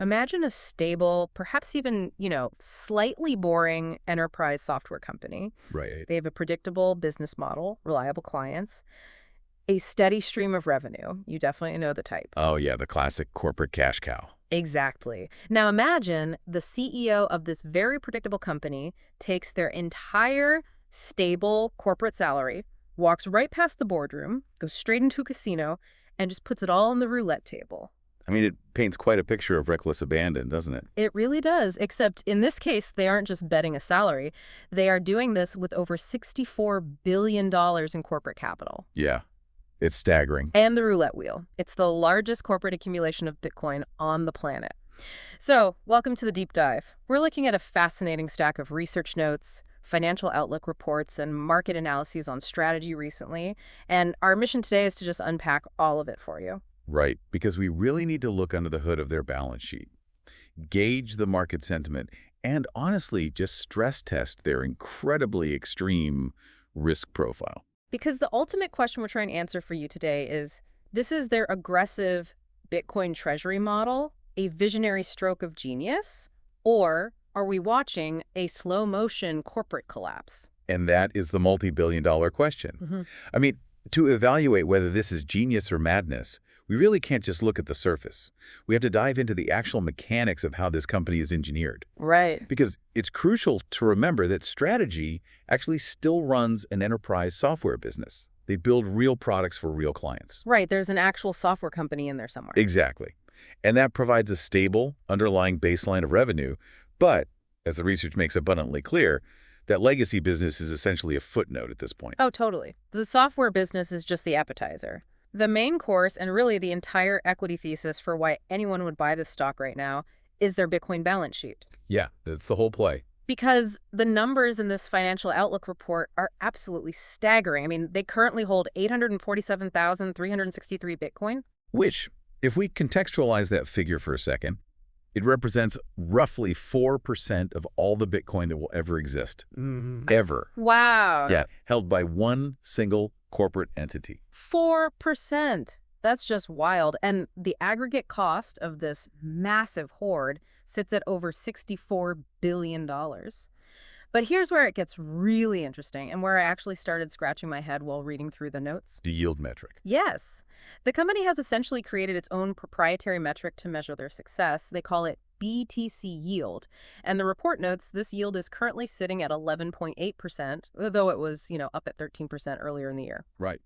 Imagine a stable, perhaps even, slightly boring enterprise software company. Right. They have a predictable business model, reliable clients, a steady stream of revenue. You definitely know the type. Oh, yeah, the classic corporate cash cow. Exactly. Now imagine the CEO of this very predictable company takes their entire stable corporate salary, walks right past the boardroom, goes straight into a casino, and just puts it all on the roulette table. I mean, it paints quite a picture of reckless abandon, doesn't it? It really does, except in this case, they aren't just betting a salary. They are doing this with over $64 billion in corporate capital. Yeah, it's staggering. And the roulette wheel. It's the largest corporate accumulation of Bitcoin on the planet. So, welcome to the deep dive. We're looking at a fascinating stack of research notes, financial outlook reports, and market analyses on strategy recently. And our mission today is to just unpack all of it for you. Right, because we really need to look under the hood of their balance sheet, gauge the market sentiment, and honestly just stress test their incredibly extreme risk profile. Because the ultimate question we're trying to answer for you today is, this is their aggressive Bitcoin treasury model, a visionary stroke of genius, or are we watching a slow-motion corporate collapse? And that is the multi-billion-dollar question. I mean, to evaluate whether this is genius or madness, we really can't just look at the surface. We have to dive into the actual mechanics of how this company is engineered. Right. Because it's crucial to remember that strategy actually still runs an enterprise software business. They build real products for real clients. Right, there's an actual software company in there somewhere. Exactly. And that provides a stable, underlying baseline of revenue. But, as the research makes abundantly clear, that legacy business is essentially a footnote at this point. Oh, totally. The software business is just the appetizer. The main course, and really the entire equity thesis for why anyone would buy this stock right now, is their Bitcoin balance sheet. Yeah, that's the whole play. Because the numbers in this financial outlook report are absolutely staggering. I mean, they currently hold 847,363 Bitcoin. Which, if we contextualize that figure for a second, it represents roughly 4% of all the Bitcoin that will ever exist. Ever. Wow. Yeah, held by one single corporate entity. 4%. That's just wild. And the aggregate cost of this massive hoard sits at over $64 billion. But here's where it gets really interesting and where I actually started scratching my head while reading through the notes. The yield metric. Yes. The company has essentially created its own proprietary metric to measure their success. They call it BTC yield. And the report notes this yield is currently sitting at 11.8%, though it was, up at 13% earlier in the year. Right.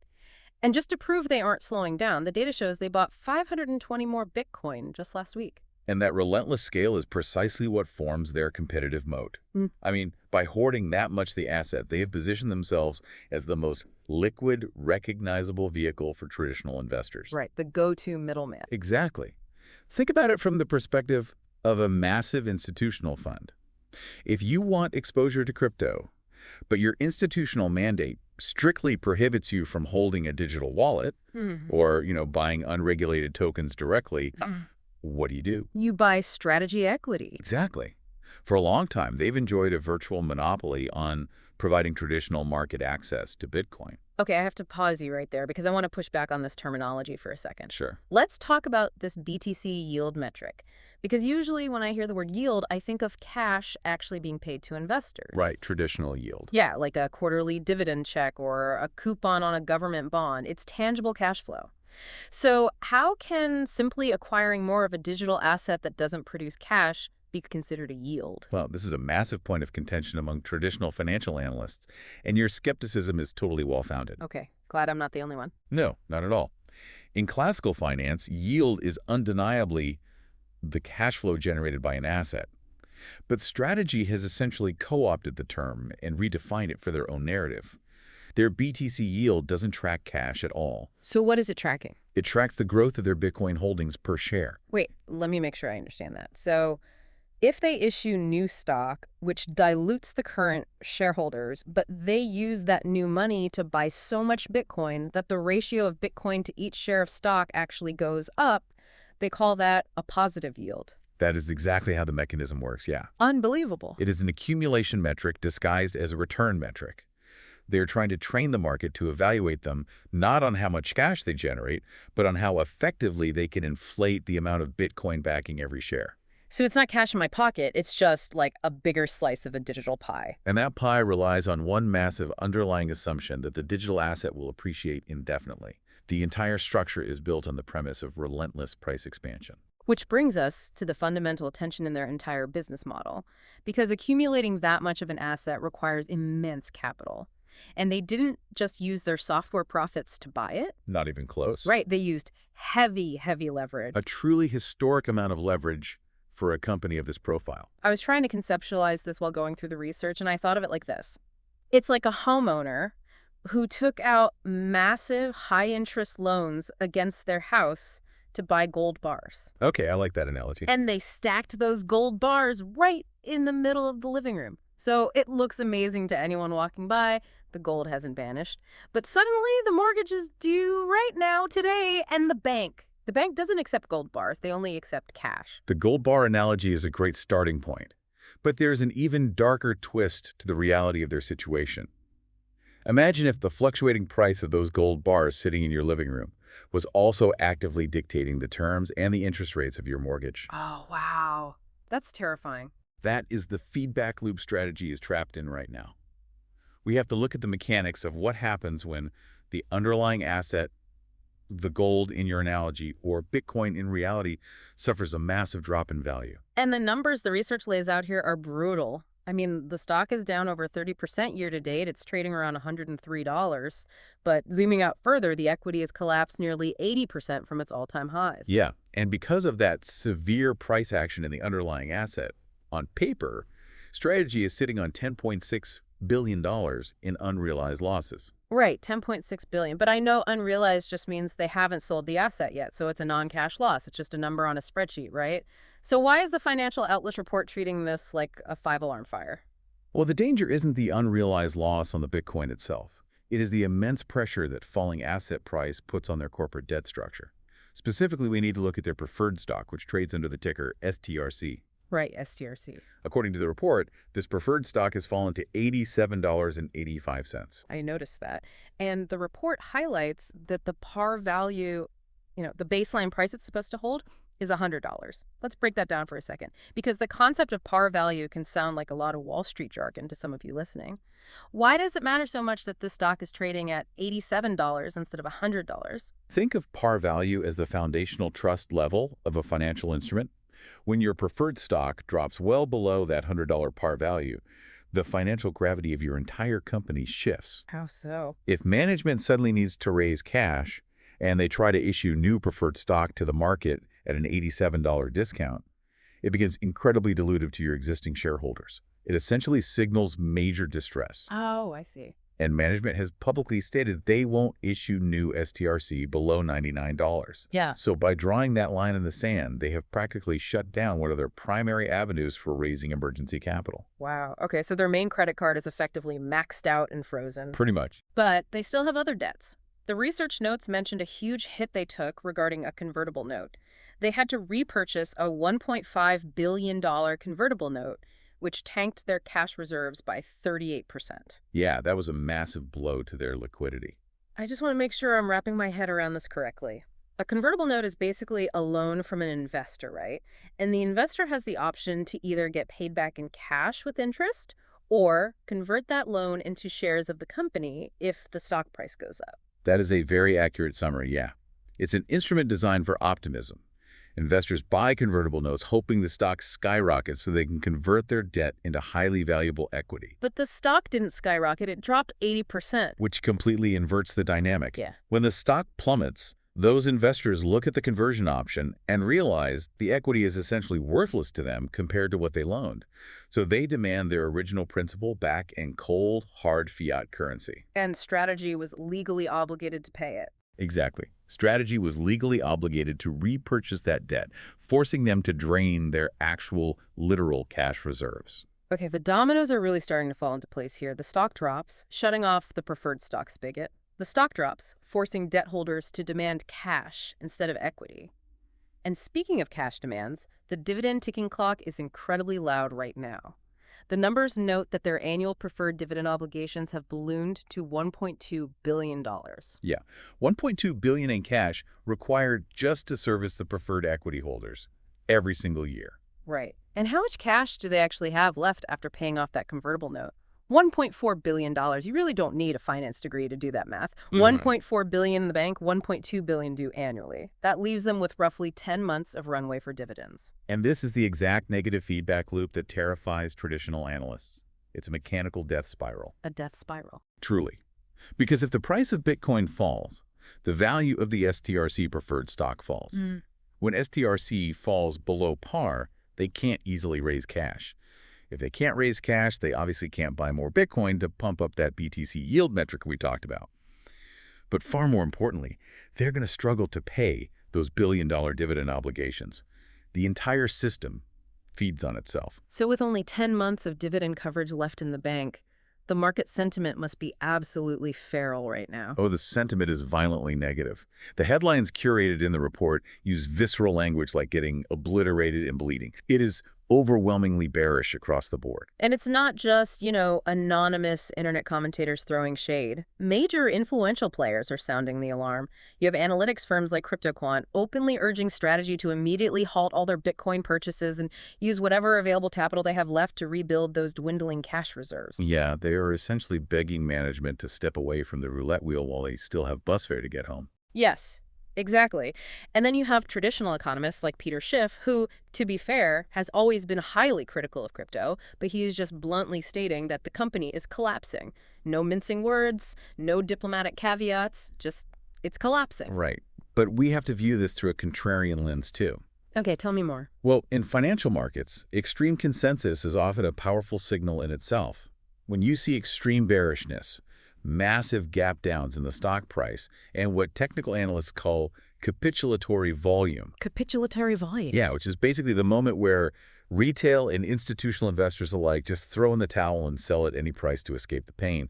And just to prove they aren't slowing down, the data shows they bought 520 more Bitcoin just last week. And that relentless scale is precisely what forms their competitive moat. I mean, by hoarding that much the asset, they have positioned themselves as the most liquid, recognizable vehicle for traditional investors. Right, the go-to middleman. Exactly. Think about it from the perspective of a massive institutional fund. If you want exposure to crypto, but your institutional mandate strictly prohibits you from holding a digital wallet or, buying unregulated tokens directly, what do? You buy strategy equity. Exactly. For a long time, they've enjoyed a virtual monopoly on providing traditional market access to Bitcoin. Okay, I have to pause you right there because I want to push back on this terminology for a second. Sure. Let's talk about this BTC yield metric. Because usually when I hear the word yield, I think of cash actually being paid to investors. Right, traditional yield. Yeah, like a quarterly dividend check or a coupon on a government bond. It's tangible cash flow. So how can simply acquiring more of a digital asset that doesn't produce cash be considered a yield? Well, this is a massive point of contention among traditional financial analysts, and your skepticism is totally well-founded. Okay, glad I'm not the only one. No, not at all. In classical finance, yield is undeniably the cash flow generated by an asset. But strategy has essentially co-opted the term and redefined it for their own narrative. Their BTC yield doesn't track cash at all. So what is it tracking? It tracks the growth of their Bitcoin holdings per share. Wait, let me make sure I understand that. So if they issue new stock, which dilutes the current shareholders, but they use that new money to buy so much Bitcoin that the ratio of Bitcoin to each share of stock actually goes up, they call that a positive yield. That is exactly how the mechanism works, yeah. Unbelievable. It is an accumulation metric disguised as a return metric. They're trying to train the market to evaluate them not on how much cash they generate, but on how effectively they can inflate the amount of Bitcoin backing every share. So it's not cash in my pocket, it's just like a bigger slice of a digital pie. And that pie relies on one massive underlying assumption that the digital asset will appreciate indefinitely. The entire structure is built on the premise of relentless price expansion. Which brings us to the fundamental tension in their entire business model, because accumulating that much of an asset requires immense capital. And they didn't just use their software profits to buy it. Not even close. Right, they used heavy, heavy leverage. A truly historic amount of leverage for a company of this profile. I was trying to conceptualize this while going through the research, and I thought of it like this. It's like a homeowner who took out massive high-interest loans against their house to buy gold bars. Okay, I like that analogy. And they stacked those gold bars right in the middle of the living room. So it looks amazing to anyone walking by. The gold hasn't vanished. But suddenly the mortgage is due right now, today, and the bank doesn't accept gold bars. They only accept cash. The gold bar analogy is a great starting point. But there's an even darker twist to the reality of their situation. Imagine if the fluctuating price of those gold bars sitting in your living room was also actively dictating the terms and the interest rates of your mortgage. Oh, wow. That's terrifying. That is the feedback loop strategy is trapped in right now. We have to look at the mechanics of what happens when the underlying asset, the gold in your analogy, or Bitcoin in reality, suffers a massive drop in value. And the numbers the research lays out here are brutal. I mean, the stock is down over 30% year to date. It's trading around $103. But zooming out further, the equity has collapsed nearly 80% from its all-time highs. Yeah, and because of that severe price action in the underlying asset, on paper, Strategy is sitting on $10.6 billion in unrealized losses. Right, $10.6 billion. But I know unrealized just means they haven't sold the asset yet, so it's a non-cash loss. It's just a number on a spreadsheet, right? So why is the financial outlet report treating this like a five-alarm fire? Well, the danger isn't the unrealized loss on the Bitcoin itself. It is the immense pressure that falling asset price puts on their corporate debt structure. Specifically, we need to look at their preferred stock, which trades under the ticker STRC. Right, STRC. According to the report, this preferred stock has fallen to $87.85. I noticed that. And the report highlights that the par value, the baseline price it's supposed to hold is $100. Let's break that down for a second, because the concept of par value can sound like a lot of Wall Street jargon to some of you listening. Why does it matter so much that this stock is trading at $87 instead of $100? Think of par value as the foundational trust level of a financial instrument. When your preferred stock drops well below that $100 par value, the financial gravity of your entire company shifts. How so? If management suddenly needs to raise cash and they try to issue new preferred stock to the market at an $87 discount, it becomes incredibly dilutive to your existing shareholders. It essentially signals major distress. Oh, I see. And management has publicly stated they won't issue new STRC below $99. Yeah. So by drawing that line in the sand, they have practically shut down one of their primary avenues for raising emergency capital. Wow. Okay, so their main credit card is effectively maxed out and frozen. Pretty much. But they still have other debts. The research notes mentioned a huge hit they took regarding a convertible note. They had to repurchase a $1.5 billion convertible note, which tanked their cash reserves by 38%. Yeah, that was a massive blow to their liquidity. I just want to make sure I'm wrapping my head around this correctly. A convertible note is basically a loan from an investor, right? And the investor has the option to either get paid back in cash with interest or convert that loan into shares of the company if the stock price goes up. That is a very accurate summary, yeah. It's an instrument designed for optimism. Investors buy convertible notes hoping the stock skyrockets so they can convert their debt into highly valuable equity. But the stock didn't skyrocket, it dropped 80%. Which completely inverts the dynamic. Yeah. When the stock plummets, those investors look at the conversion option and realize the equity is essentially worthless to them compared to what they loaned. So they demand their original principal back in cold, hard fiat currency. And Strategy was legally obligated to pay it. Exactly. Strategy was legally obligated to repurchase that debt, forcing them to drain their actual, literal cash reserves. Okay, the dominoes are really starting to fall into place here. The stock drops, shutting off the preferred stock spigot. The stock drops, forcing debt holders to demand cash instead of equity. And speaking of cash demands, the dividend ticking clock is incredibly loud right now. The numbers note that their annual preferred dividend obligations have ballooned to $1.2 billion. Yeah, $1.2 billion in cash required just to service the preferred equity holders every single year. Right. And how much cash do they actually have left after paying off that convertible note? $1.4 billion. You really don't need a finance degree to do that math. Mhm. 1.4 billion in the bank, 1.2 billion due annually. That leaves them with roughly 10 months of runway for dividends. And this is the exact negative feedback loop that terrifies traditional analysts. It's a mechanical death spiral, A death spiral. truly. Because if the price of Bitcoin falls, the value of the STRC preferred stock falls. When STRC falls below par, they can't easily raise cash. If they can't raise cash, they obviously can't buy more Bitcoin to pump up that BTC yield metric we talked about. But far more importantly, they're going to struggle to pay those billion-dollar dividend obligations. The entire system feeds on itself. So with only 10 months of dividend coverage left in the bank, the market sentiment must be absolutely feral right now. Oh, the sentiment is violently negative. The headlines curated in the report use visceral language like getting obliterated and bleeding. It is overwhelmingly bearish across the board. And it's not just, anonymous internet commentators throwing shade. Major influential players are sounding the alarm. You have analytics firms like CryptoQuant openly urging strategy to immediately halt all their Bitcoin purchases and use whatever available capital they have left to rebuild those dwindling cash reserves. Yeah, they are essentially begging management to step away from the roulette wheel while they still have bus fare to get home. Yes, exactly. And then you have traditional economists like Peter Schiff, who, to be fair, has always been highly critical of crypto, but he is just bluntly stating that the company is collapsing. No mincing words, no diplomatic caveats, just it's collapsing. Right. But we have to view this through a contrarian lens, too. Okay, tell me more. Well, in financial markets, extreme consensus is often a powerful signal in itself. When you see extreme bearishness, massive gap downs in the stock price, and what technical analysts call capitulatory volume. Capitulatory volumes. Yeah, which is basically the moment where retail and institutional investors alike just throw in the towel and sell at any price to escape the pain.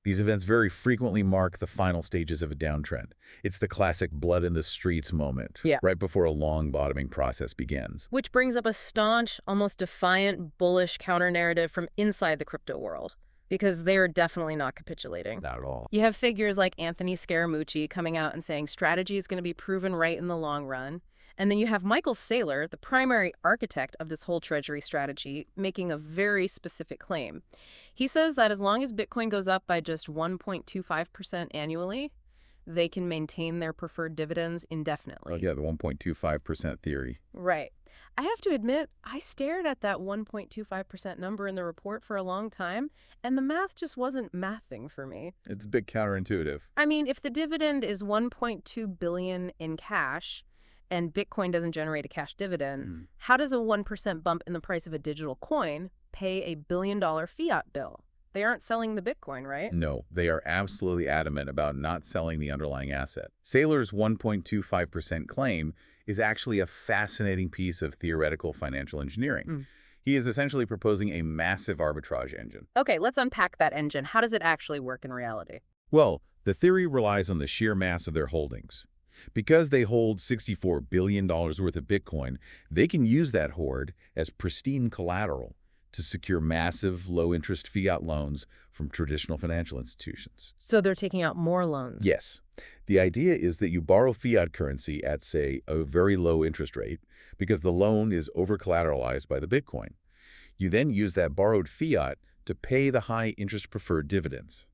These events very frequently mark the final stages of a downtrend. It's the classic blood in the streets moment, Yeah. right before a long bottoming process begins. Which brings up a staunch, almost defiant, bullish counter-narrative from inside the crypto world, because they are definitely not capitulating. Not at all. You have figures like Anthony Scaramucci coming out and saying strategy is going to be proven right in the long run. And then you have Michael Saylor, the primary architect of this whole treasury strategy, making a very specific claim. He says that as long as Bitcoin goes up by just 1.25% annually, they can maintain their preferred dividends indefinitely. Oh, yeah, the 1.25% theory. Right. I have to admit, I stared at that 1.25% number in the report for a long time, and the math just wasn't mathing for me. It's a bit counterintuitive. I mean, if the dividend is 1.2 billion in cash and Bitcoin doesn't generate a cash dividend, how does a 1% bump in the price of a digital coin pay a billion-dollar fiat bill? They aren't selling the Bitcoin, right? No, they are absolutely adamant about not selling the underlying asset. Saylor's 1.25% claim is actually a fascinating piece of theoretical financial engineering. He is essentially proposing a massive arbitrage engine. Okay, let's unpack that engine. How does it actually work in reality? Well, the theory relies on the sheer mass of their holdings. Because they hold $64 billion worth of Bitcoin, they can use that hoard as pristine collateral to secure massive, low-interest fiat loans from traditional financial institutions. So they're taking out more loans? Yes. The idea is that you borrow fiat currency at, say, a very low interest rate because the loan is over-collateralized by the Bitcoin. You then use that borrowed fiat to pay the high-interest preferred dividends.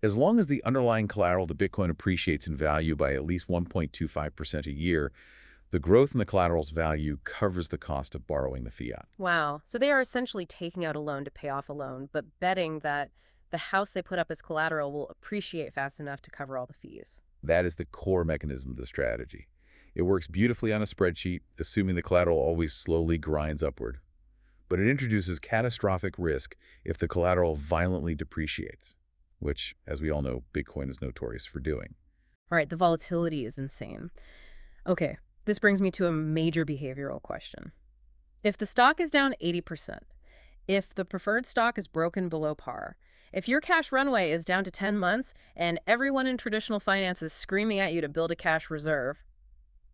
As long as the underlying collateral to Bitcoin appreciates in value by at least 1.25% a year, the growth in the collateral's value covers the cost of borrowing the fiat. Wow. So they are essentially taking out a loan to pay off a loan, but betting that the house they put up as collateral will appreciate fast enough to cover all the fees. That is the core mechanism of the strategy. It works beautifully on a spreadsheet, assuming the collateral always slowly grinds upward. But it introduces catastrophic risk if the collateral violently depreciates, which, as we all know, Bitcoin is notorious for doing. All right, the volatility is insane. Okay, this brings me to a major behavioral question. If the stock is down 80%, if the preferred stock is broken below par, if your cash runway is down to 10 months and everyone in traditional finance is screaming at you to build a cash reserve,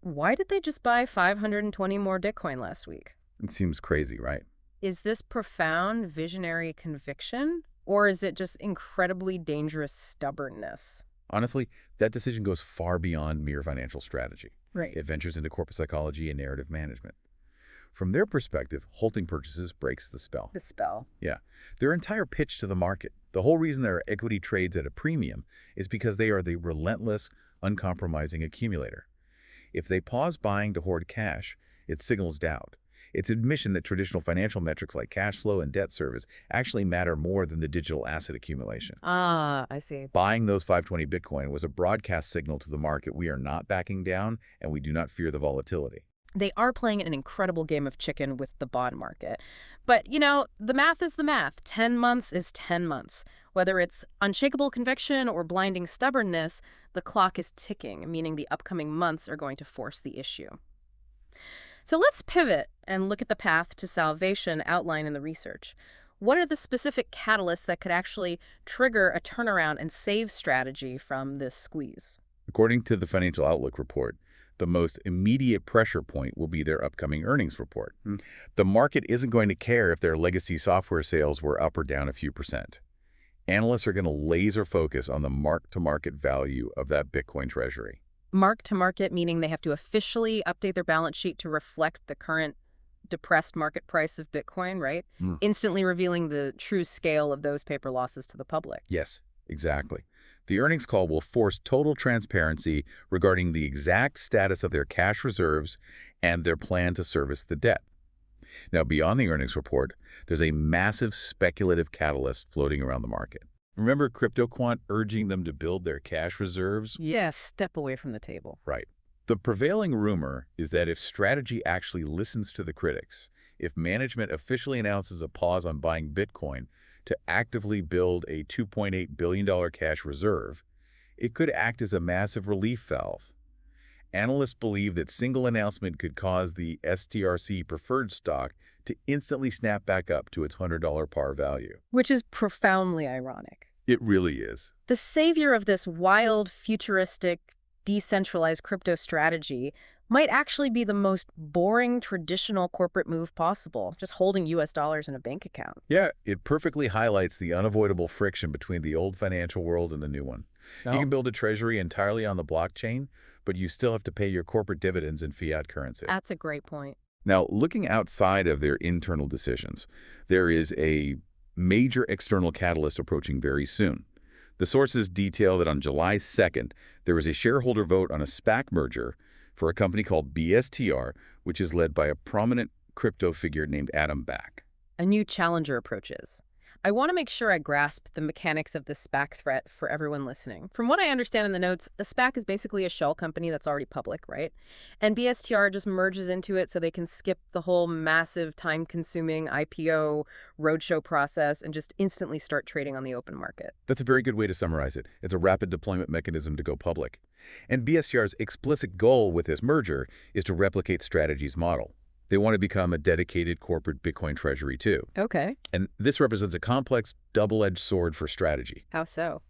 why did they just buy 520 more Bitcoin last week? It seems crazy, right? Is this profound visionary conviction, or is it just incredibly dangerous stubbornness? Honestly, that decision goes far beyond mere financial strategy. Right. It ventures into corporate psychology and narrative management. From their perspective, halting purchases breaks the spell. The spell. Yeah. Their entire pitch to the market, the whole reason their equity trades at a premium, is because they are the relentless, uncompromising accumulator. If they pause buying to hoard cash, it signals doubt. It's admission that traditional financial metrics like cash flow and debt service actually matter more than the digital asset accumulation. Ah, I see. Buying those 520 Bitcoin was a broadcast signal to the market we are not backing down and we do not fear the volatility. They are playing an incredible game of chicken with the bond market. But, the math is the math. 10 months is 10 months. Whether it's unshakable conviction or blinding stubbornness, the clock is ticking, meaning the upcoming months are going to force the issue. So let's pivot and look at the path to salvation outlined in the research. What are the specific catalysts that could actually trigger a turnaround and save strategy from this squeeze? According to the Financial Outlook report, the most immediate pressure point will be their upcoming earnings report. The market isn't going to care if their legacy software sales were up or down a few percent. Analysts are going to laser focus on the mark-to-market value of that Bitcoin treasury. Mark-to-market, meaning they have to officially update their balance sheet to reflect the current depressed market price of Bitcoin, right? Instantly revealing the true scale of those paper losses to the public. Yes, exactly. The earnings call will force total transparency regarding the exact status of their cash reserves and their plan to service the debt. Now, beyond the earnings report, there's a massive speculative catalyst floating around the market. Remember CryptoQuant urging them to build their cash reserves? Yes, step away from the table. Right. The prevailing rumor is that if strategy actually listens to the critics, if management officially announces a pause on buying Bitcoin to actively build a $2.8 billion cash reserve, it could act as a massive relief valve. Analysts believe that single announcement could cause the STRC preferred stock to instantly snap back up to its $100 par value. Which is profoundly ironic. It really is. The savior of this wild, futuristic, decentralized crypto strategy might actually be the most boring traditional corporate move possible, just holding US dollars in a bank account. Yeah, it perfectly highlights the unavoidable friction between the old financial world and the new one. You can build a treasury entirely on the blockchain, but you still have to pay your corporate dividends in fiat currency. That's a great point. Now, looking outside of their internal decisions, there is a major external catalyst approaching very soon. The sources detail that on July 2nd, there was a shareholder vote on a SPAC merger for a company called MSTR, which is led by a prominent crypto figure named Adam Back. A new challenger approaches. I want to make sure I grasp the mechanics of this SPAC threat for everyone listening. From what I understand in the notes, a SPAC is basically a shell company that's already public, right? And MSTR just merges into it so they can skip the whole massive time-consuming IPO roadshow process and just instantly start trading on the open market. That's a very good way to summarize it. It's a rapid deployment mechanism to go public. And MSTR's explicit goal with this merger is to replicate Strategy's model. They want to become a dedicated corporate Bitcoin treasury too. Okay. And this represents a complex, double-edged sword for Strategy. How so?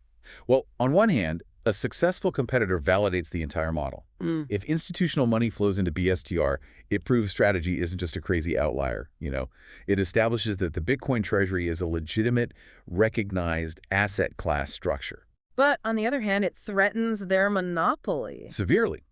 Well, on one hand, a successful competitor validates the entire model. If institutional money flows into MSTR, it proves Strategy isn't just a crazy outlier. It establishes that the Bitcoin treasury is a legitimate, recognized asset class structure. But on the other hand, it threatens their monopoly. Severely.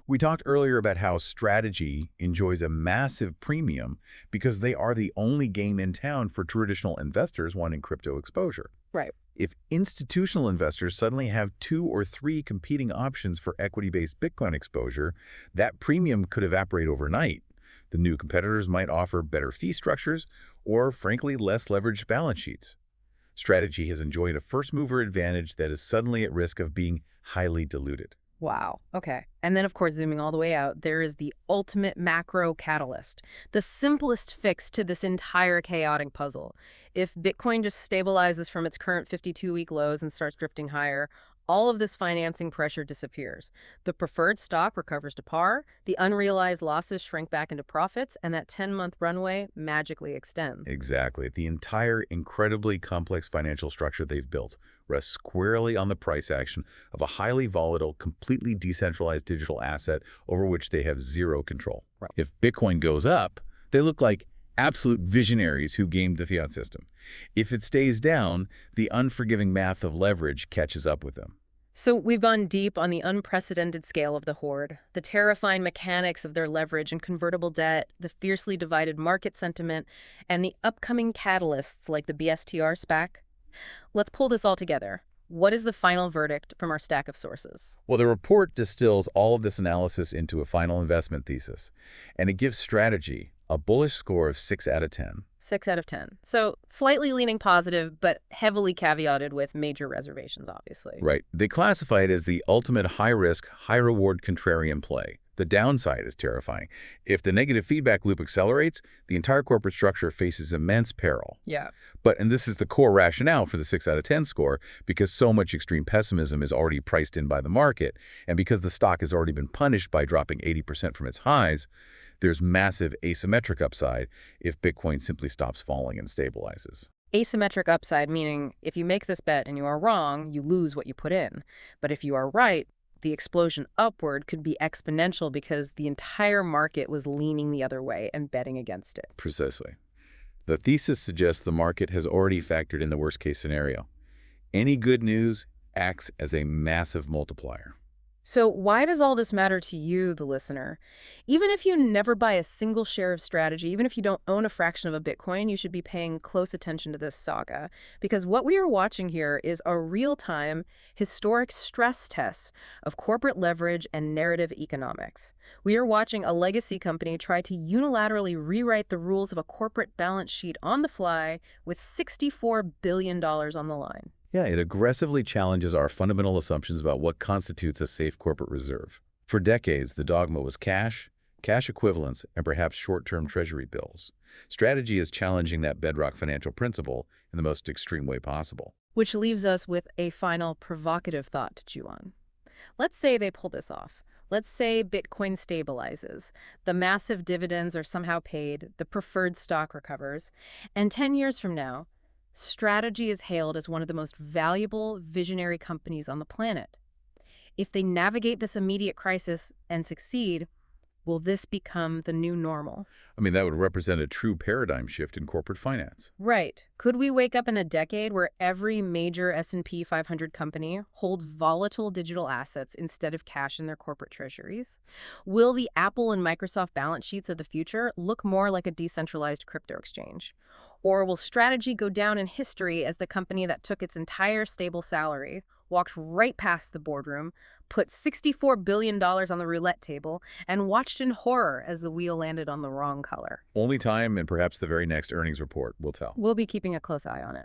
We talked earlier about how Strategy enjoys a massive premium because they are the only game in town for traditional investors wanting crypto exposure. Right. If institutional investors suddenly have 2 or 3 competing options for equity-based Bitcoin exposure, that premium could evaporate overnight. The new competitors might offer better fee structures or, frankly, less leveraged balance sheets. Strategy has enjoyed a first-mover advantage that is suddenly at risk of being highly diluted. Wow. Okay. And then, of course, zooming all the way out, there is the ultimate macro catalyst, the simplest fix to this entire chaotic puzzle. If Bitcoin just stabilizes from its current 52-week lows and starts drifting higher, all of this financing pressure disappears. The preferred stock recovers to par, the unrealized losses shrink back into profits, and that 10-month runway magically extends. Exactly. The entire incredibly complex financial structure they've built rests squarely on the price action of a highly volatile, completely decentralized digital asset over which they have zero control. Right. If Bitcoin goes up, they look like absolute visionaries who gamed the fiat system. If it stays down, the unforgiving math of leverage catches up with them. So we've gone deep on the unprecedented scale of the Horde, the terrifying mechanics of their leverage and convertible debt, the fiercely divided market sentiment, and the upcoming catalysts like the BSTR SPAC. Let's pull this all together. What is the final verdict from our stack of sources? Well, the report distills all of this analysis into a final investment thesis, and it gives strategy a bullish score of 6 out of 10. 6 out of 10. So slightly leaning positive, but heavily caveated with major reservations, obviously. Right. They classify it as the ultimate high-risk, high-reward contrarian play. The downside is terrifying. If the negative feedback loop accelerates, the entire corporate structure faces immense peril. Yeah. And this is the core rationale for the 6 out of 10 score, because so much extreme pessimism is already priced in by the market, and because the stock has already been punished by dropping 80% from its highs, there's massive asymmetric upside if Bitcoin simply stops falling and stabilizes. Asymmetric upside meaning if you make this bet and you are wrong, you lose what you put in. But if you are right, the explosion upward could be exponential because the entire market was leaning the other way and betting against it. Precisely. The thesis suggests the market has already factored in the worst-case scenario. Any good news acts as a massive multiplier. So why does all this matter to you, the listener? Even if you never buy a single share of strategy, even if you don't own a fraction of a Bitcoin, you should be paying close attention to this saga. Because what we are watching here is a real-time, historic stress test of corporate leverage and narrative economics. We are watching a legacy company try to unilaterally rewrite the rules of a corporate balance sheet on the fly with $64 billion on the line. Yeah, it aggressively challenges our fundamental assumptions about what constitutes a safe corporate reserve. For decades, the dogma was cash, cash equivalents, and perhaps short-term treasury bills. Strategy is challenging that bedrock financial principle in the most extreme way possible. Which leaves us with a final provocative thought to chew on. Let's say they pull this off. Let's say Bitcoin stabilizes, the massive dividends are somehow paid, the preferred stock recovers, and 10 years from now, Strategy is hailed as one of the most valuable, visionary companies on the planet. If they navigate this immediate crisis and succeed, will this become the new normal? I mean, that would represent a true paradigm shift in corporate finance. Right. Could we wake up in a decade where every major S&P 500 company holds volatile digital assets instead of cash in their corporate treasuries? Will the Apple and Microsoft balance sheets of the future look more like a decentralized crypto exchange? Or will Strategy go down in history as the company that took its entire stable salary, walked right past the boardroom, put $64 billion on the roulette table, and watched in horror as the wheel landed on the wrong color? Only time and perhaps the very next earnings report will tell. We'll be keeping a close eye on it.